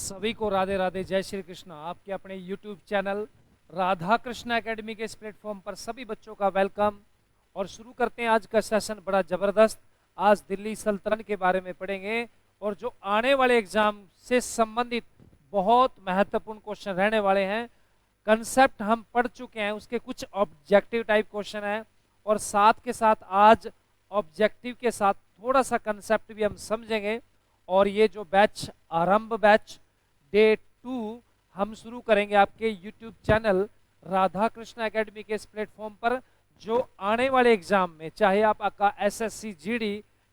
सभी को राधे राधे, जय श्री कृष्ण। आपके अपने YouTube channel Radha Krishna academy के इस प्लेटफॉर्म पर सभी बच्चों का वेलकम। और शुरू करते हैं आज का सेशन, बड़ा ज़बरदस्त। आज दिल्ली सल्तनत के बारे में पढ़ेंगे और जो आने वाले एग्जाम से संबंधित बहुत महत्वपूर्ण क्वेश्चन रहने वाले हैं। कंसेप्ट हम पढ़ चुके हैं, उसके कुछ ऑब्जेक्टिव टाइप क्वेश्चन हैं और साथ के साथ आज ऑब्जेक्टिव के साथ थोड़ा सा कंसेप्ट भी हम समझेंगे। और ये जो बैच आरंभ बैच डे 2 हम शुरू करेंगे आपके YouTube channel Radha Krishna academy के इस प्लेटफॉर्म पर। जो आने वाले एग्जाम में, चाहे आपका SSC GD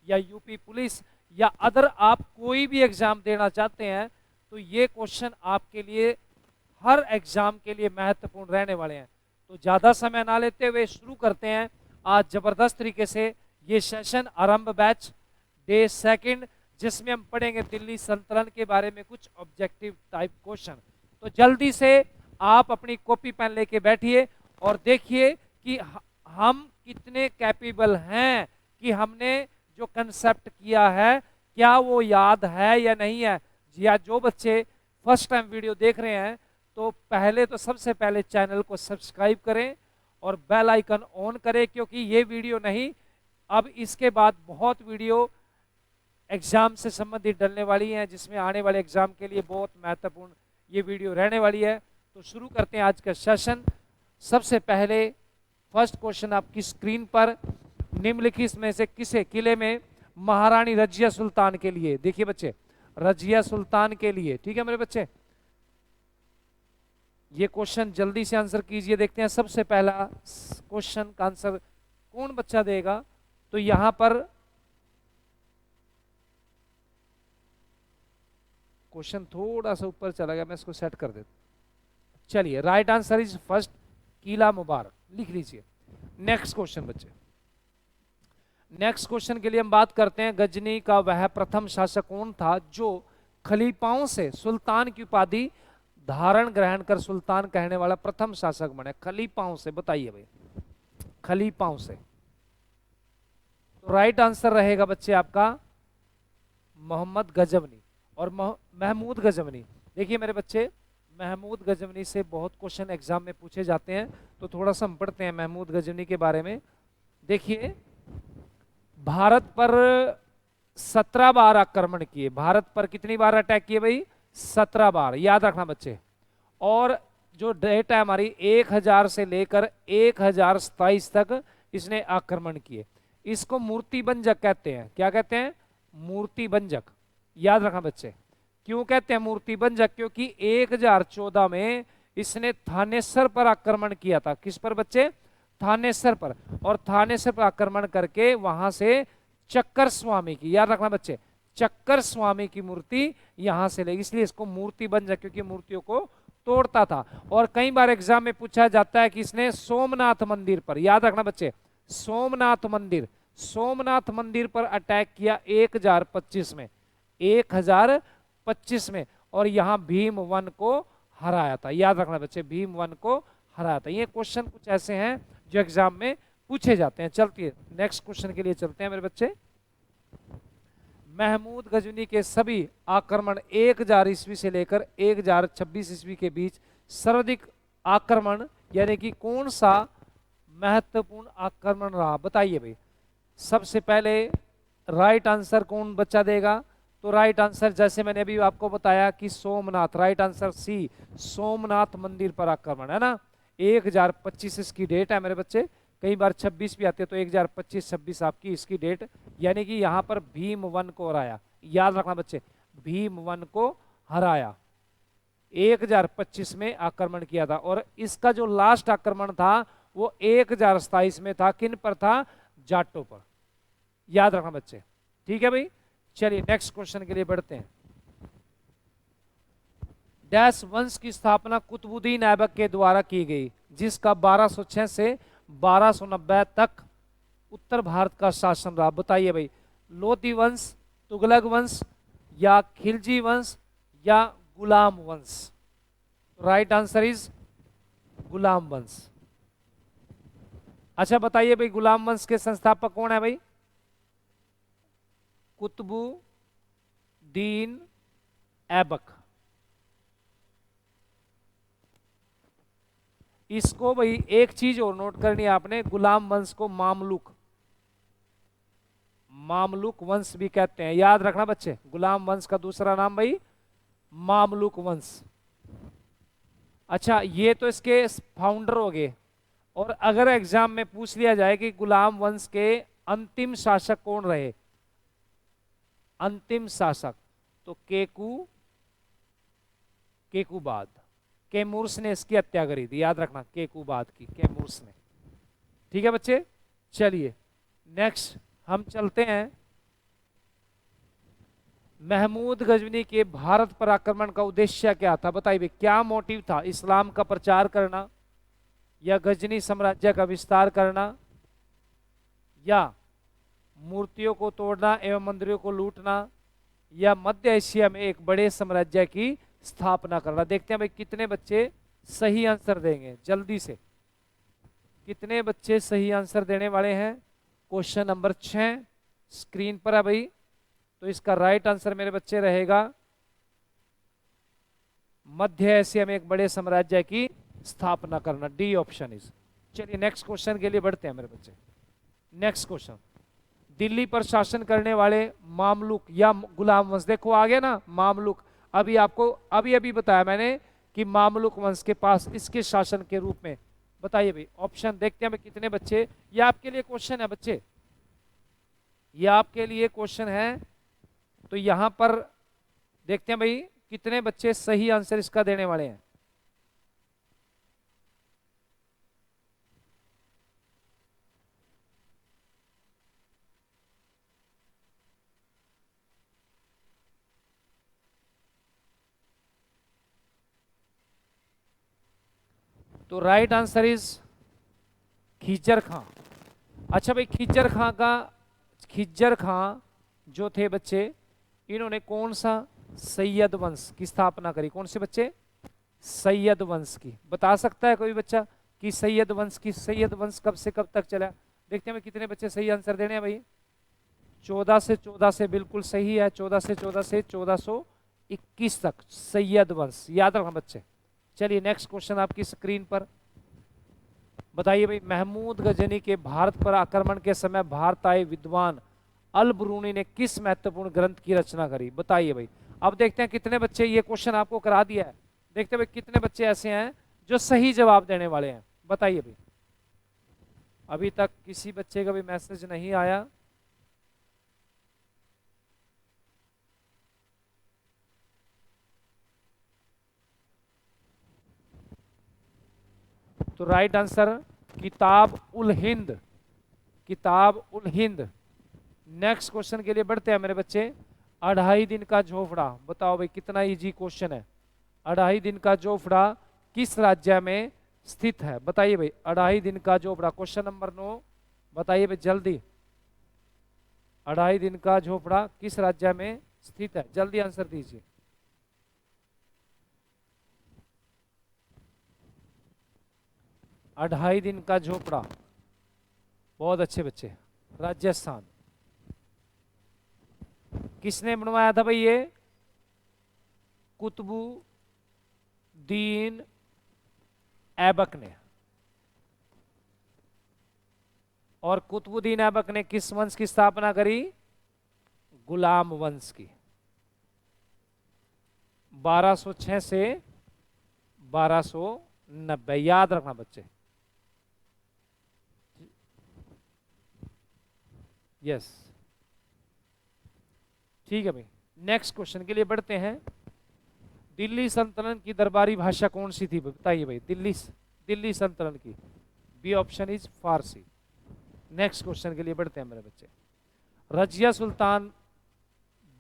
या यूपी पुलिस या अदर आप कोई भी एग्जाम देना चाहते हैं, तो ये क्वेश्चन आपके लिए हर एग्जाम के लिए महत्वपूर्ण रहने वाले हैं। तो ज़्यादा समय ना लेते हुए शुरू करते हैं आज ज़बरदस्त तरीके से ये सेशन आरंभ बैच डे 2, जिसमें हम पढ़ेंगे दिल्ली सल्तनत के बारे में कुछ ऑब्जेक्टिव टाइप क्वेश्चन। तो जल्दी से आप अपनी कॉपी पेन लेके बैठिए और देखिए कि हम कितने कैपेबल हैं कि हमने जो कंसेप्ट किया है क्या वो याद है या नहीं है। या जो बच्चे फर्स्ट टाइम वीडियो देख रहे हैं तो पहले तो सबसे पहले चैनल को सब्सक्राइब करें और बेल आइकन ऑन करें, क्योंकि ये वीडियो नहीं, अब इसके बाद बहुत वीडियो एग्जाम से संबंधित डलने वाली हैं, जिसमें आने वाले एग्जाम के लिए बहुत महत्वपूर्ण ये वीडियो रहने वाली है। तो शुरू करते हैं आज का सेशन। सबसे पहले फर्स्ट क्वेश्चन आपकी स्क्रीन पर, निम्नलिखित में से किसे किले में महारानी रजिया सुल्तान के लिए, देखिए बच्चे, रजिया सुल्तान के लिए, ठीक है मेरे बच्चे, ये क्वेश्चन जल्दी से आंसर कीजिए। देखते हैं सबसे पहला क्वेश्चन का आंसर कौन बच्चा देगा। तो यहां पर क्वेश्चन थोड़ा सा ऊपर चला गया, मैं इसको सेट कर देता। चलिए, राइट आंसर इज फर्स्ट किला मुबारक, लिख लीजिए। नेक्स्ट क्वेश्चन बच्चे, नेक्स्ट क्वेश्चन के लिए हम बात करते हैं गजनी का वह प्रथम शासक कौन था जो खलीफाओं से सुल्तान की उपाधि धारण ग्रहण कर सुल्तान कहने वाला प्रथम शासक बने। खलीफाओं से, बताइए भाई, खलीफाओं से। तो राइट आंसर रहेगा बच्चे आपका मोहम्मद गजनवी और महमूद गजनवी। देखिए मेरे बच्चे, महमूद गजनवी से बहुत क्वेश्चन एग्जाम में पूछे जाते हैं, तो थोड़ा सा हम पढ़ते हैं महमूद गजनवी के बारे में। देखिए, भारत पर 17 बार आक्रमण किए। भारत पर कितनी बार अटैक किए भाई? 17 बार, याद रखना बच्चे। और जो डेट है हमारी 1000 से लेकर 1027 तक इसने आक्रमण किए। इसको मूर्ति भंजक कहते हैं। क्या कहते हैं? मूर्ति भंजक। याद रखना बच्चे, क्यों कहते हैं मूर्ति भंजक? क्योंकि 1014 में इसने थानेसर पर आक्रमण किया था। किस पर बच्चे? थानेसर पर। और थानेसर पर आक्रमण करके वहां से चक्कर स्वामी की, याद रखना बच्चे, चक्कर स्वामी की मूर्ति यहां से ले, इसलिए इसको मूर्ति भंजक, क्योंकि मूर्तियों को तोड़ता था। और कई बार एग्जाम में पूछा जाता है कि इसने सोमनाथ मंदिर पर, याद रखना बच्चे, सोमनाथ मंदिर, सोमनाथ मंदिर पर अटैक किया 1025 में, 1025 में, और यहां भीम वन को हराया था। याद रखना बच्चे, भीम वन को हराया था। ये क्वेश्चन कुछ ऐसे हैं जो एग्जाम में पूछे जाते हैं। चलते नेक्स्ट क्वेश्चन के लिए चलते हैं मेरे बच्चे। महमूद गजनी के सभी आक्रमण 1000 ईस्वी से लेकर 1026 ईस्वी के बीच सर्वाधिक आक्रमण, यानी कि कौन सा महत्वपूर्ण आक्रमण रहा, बताइए भाई। सबसे पहले राइट आंसर कौन बच्चा देगा? तो राइट आंसर, जैसे मैंने अभी आपको बताया कि Somnath, right answer C, Somnath मंदिर पर आक्रमण, है ना। 1025 इसकी डेट है मेरे बच्चे, कई बार 26 भी आते हैं, तो 1025-26 आपकी इसकी डेट, यानी कि यहां पर भीम वन को हराया। याद रखना बच्चे, भीम वन को हराया, 1025 में आक्रमण किया था। और इसका जो लास्ट आक्रमण था वो 1027 में था। किन पर था? जाटों पर। याद रखना बच्चे, ठीक है भाई। चलिए नेक्स्ट क्वेश्चन के लिए बढ़ते हैं। डैश वंश की स्थापना कुतुबुद्दीन ऐबक के द्वारा की गई, जिसका 1206 से 1290 तक उत्तर भारत का शासन रहा। बताइए भाई, लोधी वंश, तुगलक वंश, या खिलजी वंश, या गुलाम वंश? राइट आंसर इज गुलाम वंश। अच्छा बताइए भाई, गुलाम वंश के संस्थापक कौन है भाई? कुतुबुद्दीन ऐबक। इसको भाई एक चीज और नोट करनी है आपने, गुलाम वंश को मामलुक, मामलुक वंश भी कहते हैं, याद रखना बच्चे। गुलाम वंश का दूसरा नाम भाई मामलुक वंश। अच्छा, ये तो इसके फाउंडर हो गए। और अगर एग्जाम में पूछ लिया जाए कि गुलाम वंश के अंतिम शासक कौन रहे, अंतिम शासक, तो केकूबाद, कैमूर्स ने इसकी हत्या करी थी, याद रखना, केकूबाद की, कैमूर्स ने। ठीक है बच्चे, चलिए नेक्स्ट हम चलते हैं। महमूद गजनी के भारत पर आक्रमण का उद्देश्य क्या था, बताइए क्या मोटिव था, इस्लाम का प्रचार करना, या गजनी साम्राज्य का विस्तार करना, या मूर्तियों को तोड़ना एवं मंदिरों को लूटना, या मध्य एशिया में एक बड़े साम्राज्य की स्थापना करना। देखते हैं भाई कितने बच्चे सही आंसर देंगे, जल्दी से कितने बच्चे सही आंसर देने वाले हैं। क्वेश्चन नंबर 6 स्क्रीन पर है भाई। तो इसका राइट आंसर मेरे बच्चे रहेगा मध्य एशिया में एक बड़े साम्राज्य की स्थापना करना, डी ऑप्शन इज। चलिए नेक्स्ट क्वेश्चन के लिए बढ़ते हैं मेरे बच्चे। नेक्स्ट क्वेश्चन, दिल्ली पर शासन करने वाले मामलुक या गुलाम वंश, देखो आ गया ना मामलुक, अभी आपको अभी बताया मैंने कि मामलुक वंश के पास इसके शासन के रूप में, बताइए भाई ऑप्शन देखते हैं भाई कितने बच्चे, ये आपके लिए क्वेश्चन है बच्चे, ये आपके लिए क्वेश्चन है। तो यहां पर देखते हैं भाई कितने बच्चे सही आंसर इसका देने वाले हैं। तो राइट आंसर इज खिज्जर खां। अच्छा भाई खिज्जर खां जो थे बच्चे, इन्होंने कौन सा सैयद वंश की स्थापना करी, कौन से बच्चे, सैयद वंश की, बता सकता है कोई बच्चा कि सैयद वंश कब से कब तक चला। देखते हैं भाई कितने बच्चे सही आंसर देने हैं भाई। 14 से बिल्कुल सही है, 14 से 1421 तक सैयद वंश, याद रखना बच्चे। चलिए नेक्स्ट क्वेश्चन आपकी स्क्रीन पर, बताइए भाई महमूद गजनी के भारत पर आक्रमण के समय भारत आए विद्वान अल बरूनी ने किस महत्वपूर्ण ग्रंथ की रचना करी, बताइए भाई। अब देखते हैं कितने बच्चे, ये क्वेश्चन आपको करा दिया है, देखते हैं भाई कितने बच्चे ऐसे हैं जो सही जवाब देने वाले हैं, बताइए भाई। अभी तक किसी बच्चे का भी मैसेज नहीं आया। तो राइट आंसर किताब उल हिंद, किताब उल हिंद। नेक्स्ट क्वेश्चन के लिए बढ़ते हैं मेरे बच्चे। 2.5 दिन का झोपड़ा, बताओ भाई कितना इजी क्वेश्चन है। 2.5 दिन का झोपड़ा किस राज्य में स्थित है, बताइए भाई। 2.5 दिन का झोपड़ा, क्वेश्चन नंबर 9, बताइए भाई जल्दी। 2.5 दिन का झोपड़ा किस राज्य में स्थित है, जल्दी आंसर दीजिए। अढ़ाई दिन का झोपड़ा, बहुत अच्छे बच्चे, राजस्थान। किसने बनवाया था भाई ये, कुतुबुद्दीन ऐबक ने। और कुतुबुद्दीन ऐबक ने किस वंश की स्थापना करी, गुलाम वंश की। 1206 से 1290, याद रखना बच्चे। यस ठीक है भाई, नेक्स्ट क्वेश्चन के लिए बढ़ते हैं। दिल्ली सल्तनत की दरबारी भाषा कौन सी थी, बताइए भाई। दिल्ली सल्तनत की, B option is Farsi. Next question के लिए बढ़ते हैं मेरे बच्चे। रजिया सुल्तान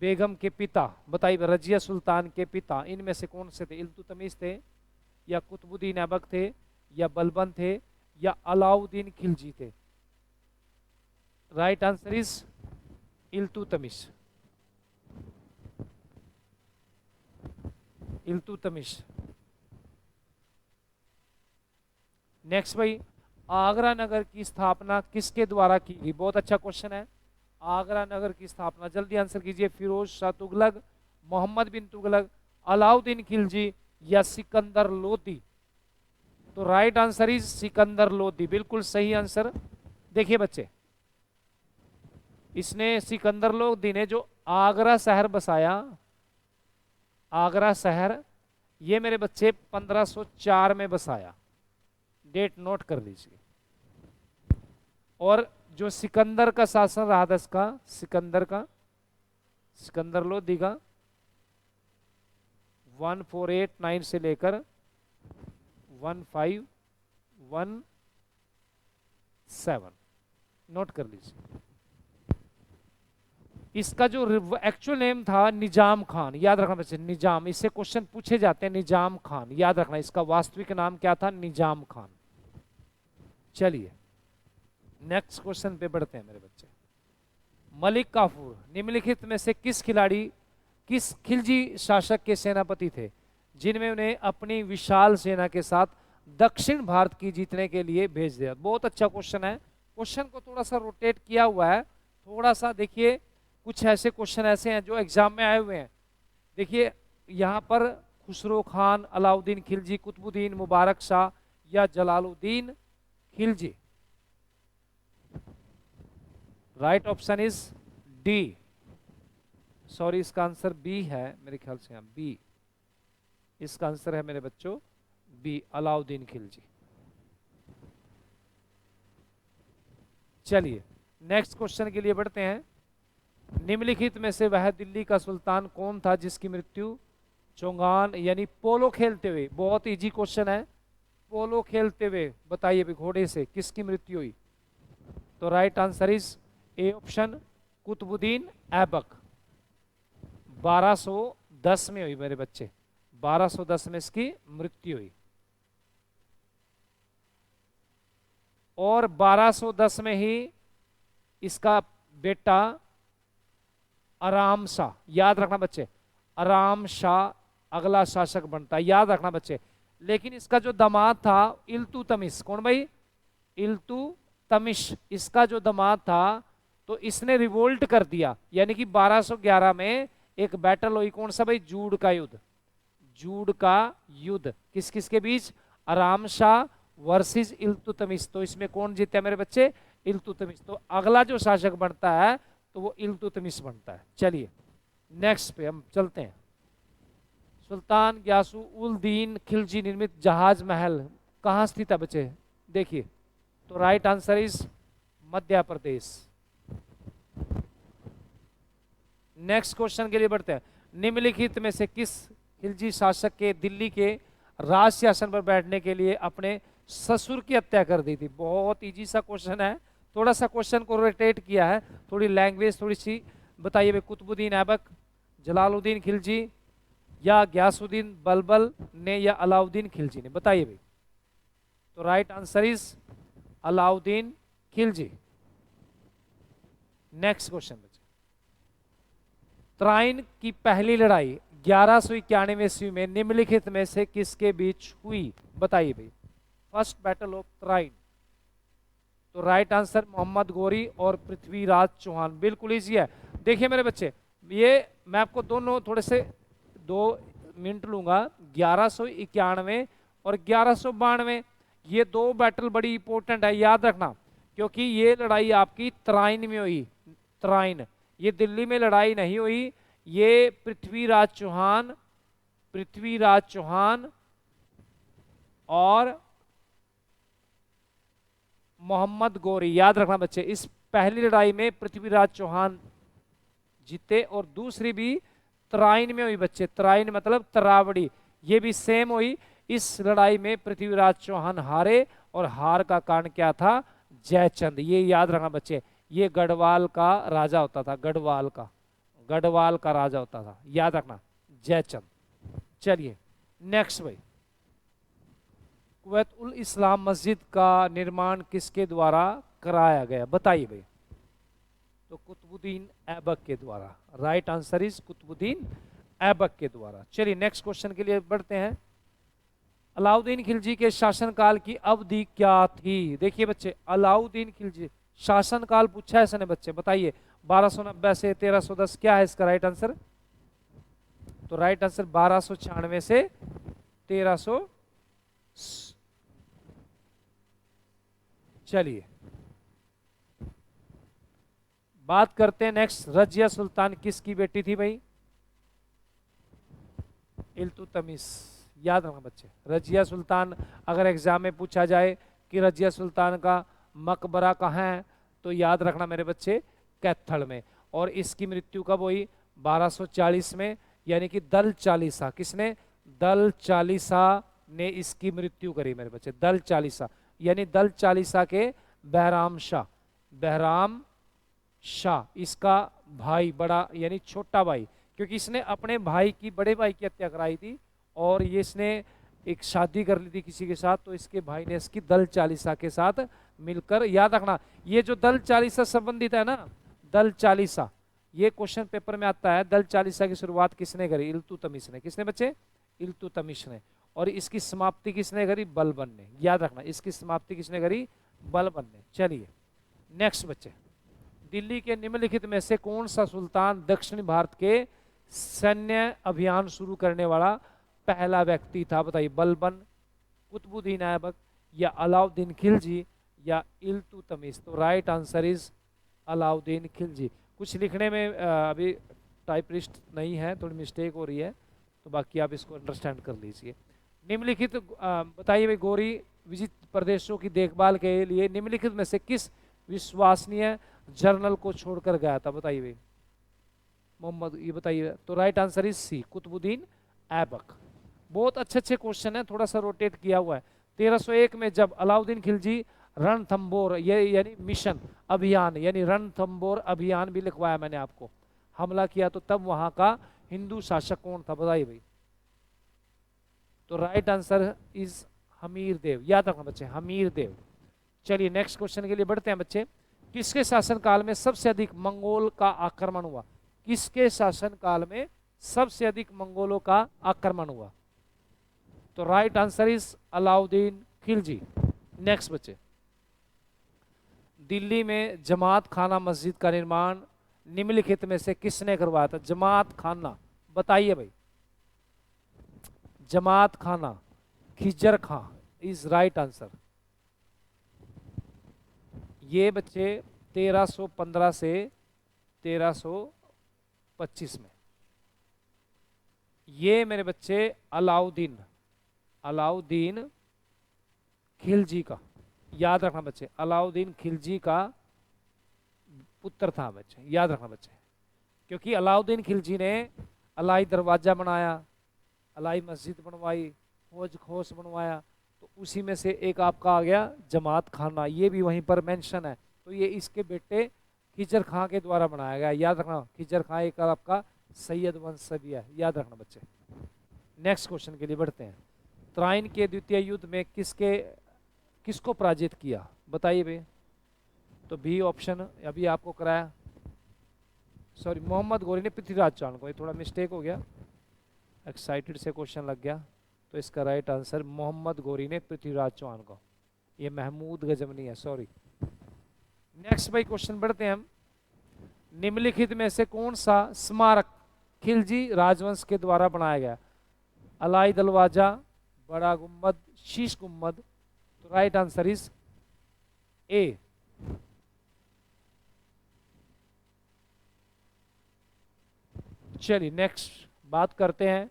बेगम के पिता, बताइए रजिया सुल्तान के पिता इनमें से कौन से थे, इल्तुतमिश थे, या कुतुबुद्दीन ऐबक थे, या बलबन थे, या अलाउद्दीन खिलजी थे। Right answer is Iltutmish, Iltutmish. Next भाई, आगरा नगर की स्थापना किसके द्वारा की गई, बहुत अच्छा क्वेश्चन है। आगरा नगर की स्थापना, जल्दी आंसर कीजिए। फिरोज शाह तुगलक, मोहम्मद बिन तुगलक, अलाउद्दीन खिलजी, या सिकंदर लोदी। तो right answer is Sikandar Lodi, बिल्कुल सही आंसर। देखिए बच्चे, इसने सिकंदर लोदी ने जो आगरा शहर बसाया, आगरा शहर, ये मेरे बच्चे 1504 में बसाया, डेट नोट कर लीजिए। और जो सिकंदर का शासन रहा था इसका, सिकंदर लोदी का 1489 से लेकर 1517, नोट कर लीजिए। इसका जो एक्चुअल नेम था निजाम खान, याद रखना बच्चे, निजाम, इससे क्वेश्चन पूछे जाते हैं, निजाम खान, याद रखना, इसका वास्तविक नाम क्या था, निजाम खान। चलिए नेक्स्ट क्वेश्चन पे बढ़ते हैं मेरे बच्चे। मलिक काफूर निम्नलिखित में से किस खिलजी शासक के सेनापति थे जिनमें उन्हें अपनी विशाल सेना के साथ दक्षिण भारत की जीतने के लिए भेज दिया? बहुत अच्छा क्वेश्चन है। क्वेश्चन को थोड़ा सा रोटेट किया हुआ है, थोड़ा सा देखिए, कुछ ऐसे क्वेश्चन ऐसे हैं जो एग्जाम में आए हुए हैं। देखिए यहाँ पर खुसरो खान, अलाउद्दीन खिलजी, कुतुबुद्दीन मुबारक शाह या Jalaluddin Khilji? Right option is D, sorry इसका आंसर बी है मेरे ख्याल से, यहाँ बी इसका आंसर है मेरे बच्चों, बी, अलाउद्दीन खिलजी। चलिए नेक्स्ट क्वेश्चन के लिए बढ़ते हैं। निम्नलिखित में से वह दिल्ली का सुल्तान कौन था जिसकी मृत्यु चौगान यानी पोलो खेलते हुए, बहुत इजी क्वेश्चन है, पोलो खेलते हुए बताइए भी घोड़े से किसकी मृत्यु हुई? तो right answer is A option, Qutubuddin Aibak. 1210 में हुई मेरे बच्चे, 1210 में इसकी मृत्यु हुई। और 1210 में ही इसका बेटा आराम शाह, याद रखना बच्चे, आराम शाह अगला शासक बनता है, याद रखना बच्चे। लेकिन इसका जो दामाद था इल्तुतमिश, कौन भाई? इल्तुतमिश, इसका जो दामाद था तो इसने रिवोल्ट कर दिया, यानी कि 1211 में एक बैटल हुई, कौन सा भाई? जूड का युद्ध। जूड का युद्ध किस किस के बीच? आराम शाह वर्सेस इल्तुतमिश। तो इसमें कौन जीते मेरे बच्चे? इल्तुतमिश। तो अगला जो शासक बनता है तो वो इल्तुतमिश बनता है। चलिए नेक्स्ट पे हम चलते हैं। सुल्तान ग्यासु उल दीन खिलजी निर्मित जहाज महल कहाँ स्थित है बच्चे? देखिए, तो right answer is Madhya Pradesh. Next question के लिए बढ़ते हैं। निम्नलिखित में से किस खिलजी शासक के दिल्ली के राज शासन पर बैठने के लिए अपने ससुर की हत्या कर दी थी? बहुत इजी सा क्वेश्चन है, थोड़ा सा क्वेश्चन को रोटेट किया है, थोड़ी लैंग्वेज थोड़ी सी बताइए भाई। कुतुबुद्दीन ऐबक, जलालुद्दीन खिलजी या ग्यासुद्दीन बलबल ने या अलाउद्दीन खिलजी ने? बताइए भाई। तो right answer is Alauddin Khilji. Next question बच्चे, तराइन की पहली लड़ाई 1191 ईस्वी में निम्नलिखित में से किसके बीच हुई? बताइए भाई। First battle of Tarain. तो राइट आंसर मोहम्मद गोरी और पृथ्वीराज चौहान, बिल्कुल इजी है। देखिए मेरे बच्चे, ये मैं आपको दोनों थोड़े से 2 मिनट लूंगा। 1191 और 1192, ये 2 बैटल बड़ी इंपॉर्टेंट है, याद रखना, क्योंकि ये लड़ाई आपकी तराइन में हुई। तराइन, ये दिल्ली में लड़ाई नहीं हुई, ये पृथ्वीराज चौहान और मोहम्मद गोरी, याद रखना बच्चे। इस पहली लड़ाई में पृथ्वीराज चौहान जीते और दूसरी भी तराइन में हुई बच्चे। तराइन मतलब तरावड़ी, ये भी सेम हुई। इस लड़ाई में पृथ्वीराज चौहान हारे और हार का कारण क्या था? जयचंद, ये याद रखना बच्चे। ये गढ़वाल का राजा होता था, गढ़वाल का राजा होता था, याद रखना, जयचंद। चलिए नेक्स्ट भाई, कुवैत उल इस्लाम मस्जिद का निर्माण किसके द्वारा कराया गया? बताइए भाई। तो कुतुबुद्दीन ऐबक के द्वारा। Right answer is Qutubuddin Aibak के द्वारा। चलिए नेक्स्ट क्वेश्चन के लिए बढ़ते हैं। अलाउद्दीन खिलजी के शासनकाल की अवधि क्या थी? देखिए बच्चे, अलाउद्दीन खिलजी शासनकाल पूछा है इसने बच्चे, बताइए। 1290 से 1310, क्या है इसका राइट आंसर? तो राइट आंसर 1296 से 1300 चलिए बात करते हैं नेक्स्ट, रजिया सुल्तान किसकी बेटी थी भाई? इल्तुतमिश। याद रखना बच्चे, रजिया सुल्तान अगर एग्जाम में पूछा जाए कि रजिया सुल्तान का मकबरा कहाँ है, तो याद रखना मेरे बच्चे कैथल में। और इसकी मृत्यु कब हुई? 1240 में, यानी कि दल चालीसा। किसने? दल चालीसा ने इसकी मृत्यु करी मेरे बच्चे। दल चालीसा यानी दल चालीसा के बहराम शाह, बहराम शाह इसका भाई, बड़ा यानी छोटा भाई, क्योंकि इसने अपने भाई की, बड़े भाई की हत्या कराई थी और ये इसने एक शादी कर ली थी किसी के साथ, तो इसके भाई ने इसकी दल चालीसा के साथ मिलकर, याद रखना ये जो दल चालीसा संबंधित है ना, दल चालीसा, ये क्वेश्चन पेपर में आता है। दल चालीसा की शुरुआत किसने करी? इल्तुतमिश ने। किसने बच्चे? इल्तुतमिश ने। और इसकी समाप्ति किसने करी? बलबन ने। याद रखना, इसकी समाप्ति किसने करी? बलबन ने। चलिए नेक्स्ट बच्चे, दिल्ली के निम्नलिखित में से कौन सा सुल्तान दक्षिण भारत के सैन्य अभियान शुरू करने वाला पहला व्यक्ति था? बताइए, बलबन, कुतुबुद्दीन ऐबक, या अलाउद्दीन खिलजी, या इल्तुतमिश? तो right answer is Alauddin Khilji. कुछ लिखने में अभी टाइपिस्ट नहीं है, थोड़ी मिस्टेक हो रही है, तो बाकी आप इसको अंडरस्टैंड कर लीजिए। निम्नलिखित बताइए भाई, गौरी विजित प्रदेशों की देखभाल के लिए निम्नलिखित में से किस विश्वसनीय जर्नल को छोड़कर गया था? बताइए भाई मोहम्मद, ये बताइए। तो right answer is C, Qutubuddin Aibak. बहुत अच्छे अच्छे क्वेश्चन है, थोड़ा सा रोटेट किया हुआ है। 1301 में जब अलाउद्दीन खिलजी रणथंबोर, ये यानी मिशन अभियान, यानी रणथंबोर अभियान भी लिखवाया मैंने आपको, हमला किया, तो तब वहां का हिंदू शासक कौन था? बताइए भाई। तो राइट आंसर इज हमीर देव। याद रखना बच्चे, हमीर देव। चलिए नेक्स्ट क्वेश्चन के लिए बढ़ते हैं बच्चे। किसके शासनकाल में सबसे अधिक मंगोल का आक्रमण हुआ? किसके शासनकाल में सबसे अधिक मंगोलों का आक्रमण हुआ? तो right answer is Alauddin Khilji. Next बच्चे, दिल्ली में जमात खाना मस्जिद का निर्माण निम्नलिखित में से किसने करवाया था? जमात खाना, बताइए भाई। जमात खाना, खिजर खां इज राइट आंसर। ये बच्चे 1315 से 1325 में, ये मेरे बच्चे अलाउद्दीन खिलजी का, याद रखना बच्चे, अलाउद्दीन खिलजी का पुत्र था बच्चे। याद रखना बच्चे, क्योंकि अलाउद्दीन खिलजी ने अलाई दरवाजा बनाया, अलाई मस्जिद बनवाई, हौज खोस बनवाया, तो उसी में से एक आपका आ गया जमात खाना, ये भी वहीं पर मेंशन है। तो ये इसके बेटे खिजर खां के द्वारा बनाया गया। याद रखना, खिजर खां एक आपका सैयद वंश भी है। याद रखना बच्चे। नेक्स्ट क्वेश्चन के लिए बढ़ते हैं। त्राइन के द्वितीय युद्ध में किसको पराजित किया? बताइए भाई। तो बी ऑप्शन अभी आपको कराया, सॉरी, मोहम्मद गौरी ने पृथ्वीराज चौहान को। ये थोड़ा मिस्टेक हो गया, एक्साइटेड से क्वेश्चन लग गया, तो इसका राइट आंसर मोहम्मद गौरी ने पृथ्वीराज चौहान को, ये महमूद गजनवी है, सॉरी। नेक्स्ट भाई क्वेश्चन बढ़ते हैं हम। निम्नलिखित में से कौन सा स्मारक खिलजी राजवंश के द्वारा बनाया गया? अलाई दरवाजा, बड़ा गुम्बद, शीश गुम्बद? तो राइट आंसर इज ए। चलिए नेक्स्ट बात करते हैं।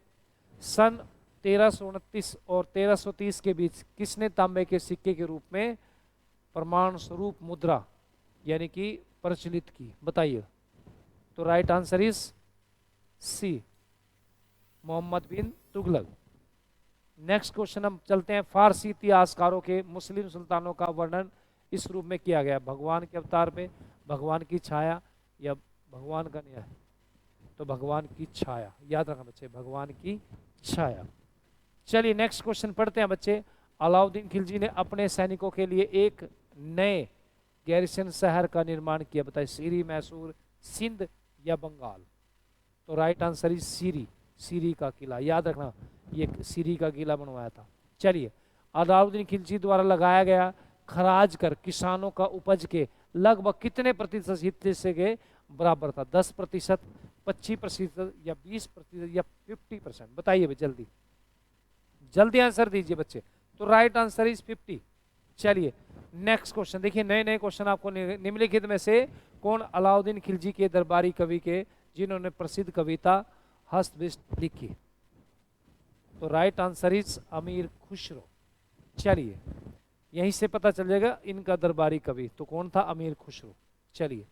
सन 1329 और 1330 के बीच किसने तांबे के सिक्के के रूप में प्रमाण स्वरूप मुद्रा यानी कि प्रचलित की? बताइए। तो right answer is C, Mohammad bin Tughlaq. Next question हम चलते हैं। फारसी इतिहासकारों के मुस्लिम सुल्तानों का वर्णन इस रूप में किया गया: भगवान के अवतार में, भगवान की छाया, या भगवान का न्याय? तो भगवान की छाया। याद रखना बच्चे, भगवान की छाया। चलिए नेक्स्ट क्वेश्चन पढ़ते हैं बच्चे। अलाउद्दीन खिलजी ने अपने सैनिकों के लिए एक नए गैरिसन शहर का निर्माण किया। बताइए, सीरी, मैसूर, सिंध, या बंगाल? तो राइट आंसर इज सीरी, सीरी का किला। याद रखना, ये सीरी का किला बनवाया था। चलिए, अलाउद्दीन खिलजी द्वारा लगाया गया खराज कर किसानों का उपज के लगभग कितने प्रतिशत हिस्से के बराबर था? 10%, 25%, या 20%, या 50%? बताइए भाई, जल्दी जल्दी आंसर दीजिए बच्चे। तो राइट आंसर इज 50। चलिए नेक्स्ट क्वेश्चन देखिए, नए नए क्वेश्चन आपको निम्नलिखित में से कौन अलाउद्दीन खिलजी के दरबारी कवि के जिन्होंने प्रसिद्ध कविता हस्तबिस्ट लिखी? तो राइट आंसर इज अमीर खुसरो। चलिए, यहीं से पता चल जाएगा इनका दरबारी कवि तो कौन था, अमीर खुसरो। चलिए,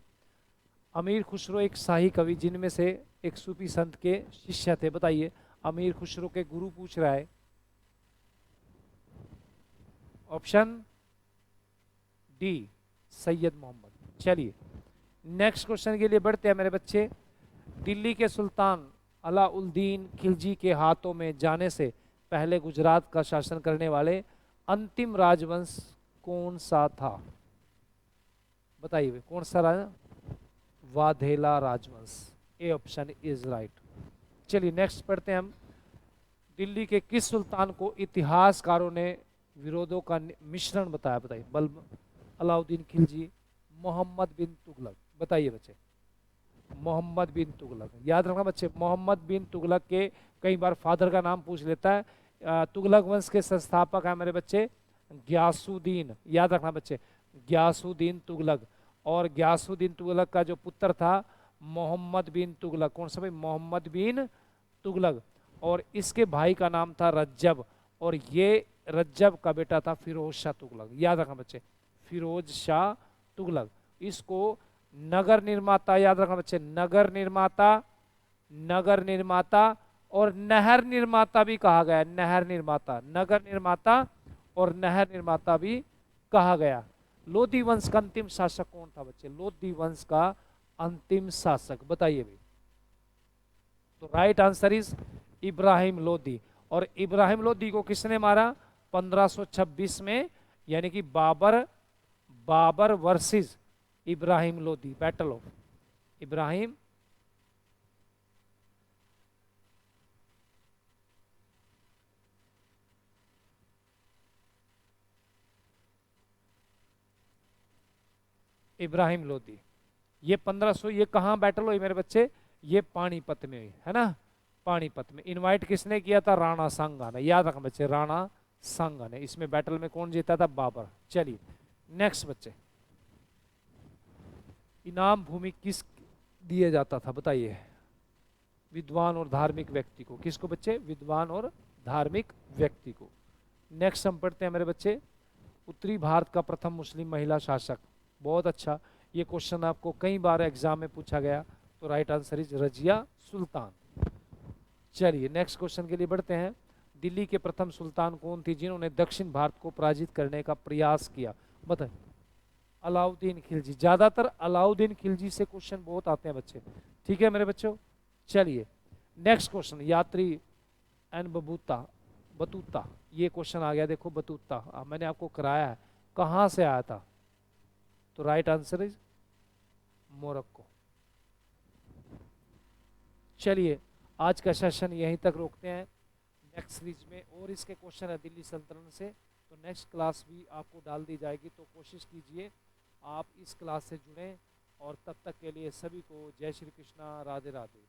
अमीर खुसरो एक शाही कवि जिनमें से एक सूफी संत के शिष्य थे। बताइए, अमीर खुसरो के गुरु पूछ रहा है। Option D Syed Mohammad. चलिए, नेक्स्ट क्वेश्चन के लिए बढ़ते हैं मेरे बच्चे। दिल्ली के सुल्तान अलाउद्दीन खिलजी के हाथों में जाने से पहले गुजरात का शासन करने वाले अंतिम राजवंश कौन सा था? बताइए कौन सा राजा? वाघेला राजवंश। A option is right. चलिए नेक्स्ट पढ़ते हैं हम। दिल्ली के किस सुल्तान को इतिहासकारों ने विरोधों का मिश्रण बताया? बताइए, बल्ब अलाउद्दीन खिलजी, मोहम्मद बिन तुगलक। बताइए बच्चे, मोहम्मद बिन तुगलक। याद रखना बच्चे, मोहम्मद बिन तुगलक के कई बार फादर का नाम पूछ लेता है। तुगलक वंश के संस्थापक है मेरे बच्चे ग्यासुद्दीन। याद रखना बच्चे, ग्यासुद्दीन तुगलक। और ग्यासुद्दीन तुगलक का जो पुत्र था मोहम्मद बिन तुगलक। कौन सा भाई? मोहम्मद बिन तुगलक। और इसके भाई का नाम था रज्जब, और ये रज्जब का बेटा था फिरोज शाह तुगलक। याद रखना बच्चे, फिरोज शाह तुगलक। इसको नगर निर्माता, याद रखना बच्चे, नगर निर्माता, नगर निर्माता और नहर निर्माता भी कहा गया। नहर निर्माता, नगर निर्माता और नहर निर्माता भी कहा गया। लोधी वंश का अंतिम शासक कौन था बच्चे? लोधी वंश का अंतिम शासक बताइए भाई। तो right answer is Ibrahim Lodhi. और इब्राहिम लोधी को किसने मारा? 1526 में, यानी कि Babur versus Ibrahim Lodi, battle of Ibrahim Ibrahim Lodi. ये 1500, ये कहाँ बैटल हुई मेरे बच्चे? ये पानीपत में हुई है ना, पानीपत में। इनवाइट किसने किया था? राणा सांगा ने। याद रखना बच्चे, राणा सांगा ने। इसमें बैटल में कौन जीता था? बाबर। चलिए नेक्स्ट बच्चे, इनाम भूमि किस दिया जाता था? बताइए, विद्वान और धार्मिक व्यक्ति को। किसको बच्चे? विद्वान और धार्मिक व्यक्ति को। नेक्स्ट हम पढ़ते हैं मेरे बच्चे, उत्तरी भारत का प्रथम मुस्लिम महिला शासक। बहुत अच्छा, ये क्वेश्चन आपको कई बार एग्जाम में पूछा गया। तो right answer is Razia Sultan. चलिए नेक्स्ट क्वेश्चन के लिए बढ़ते हैं। दिल्ली के प्रथम सुल्तान कौन थी जिन्होंने दक्षिण भारत को पराजित करने का प्रयास किया? बताए। अलाउद्दीन खिलजी। ज्यादातर अलाउद्दीन खिलजी से क्वेश्चन बहुत आते हैं बच्चे, ठीक है मेरे बच्चों। चलिए नेक्स्ट क्वेश्चन, यात्री एन बतूता। ये क्वेश्चन आ गया, देखो बतूता मैंने आपको कराया है, कहाँ से आया था? तो राइट आंसर इज मोरक्को। चलिए आज का सेशन यहीं तक रोकते हैं। नेक्स्ट सीरीज में और इसके क्वेश्चन है दिल्ली सल्तनत से, तो नेक्स्ट क्लास भी आपको डाल दी जाएगी। तो कोशिश कीजिए आप इस क्लास से जुड़ें। और तब तक के लिए सभी को जय श्री कृष्णा, राधे राधे।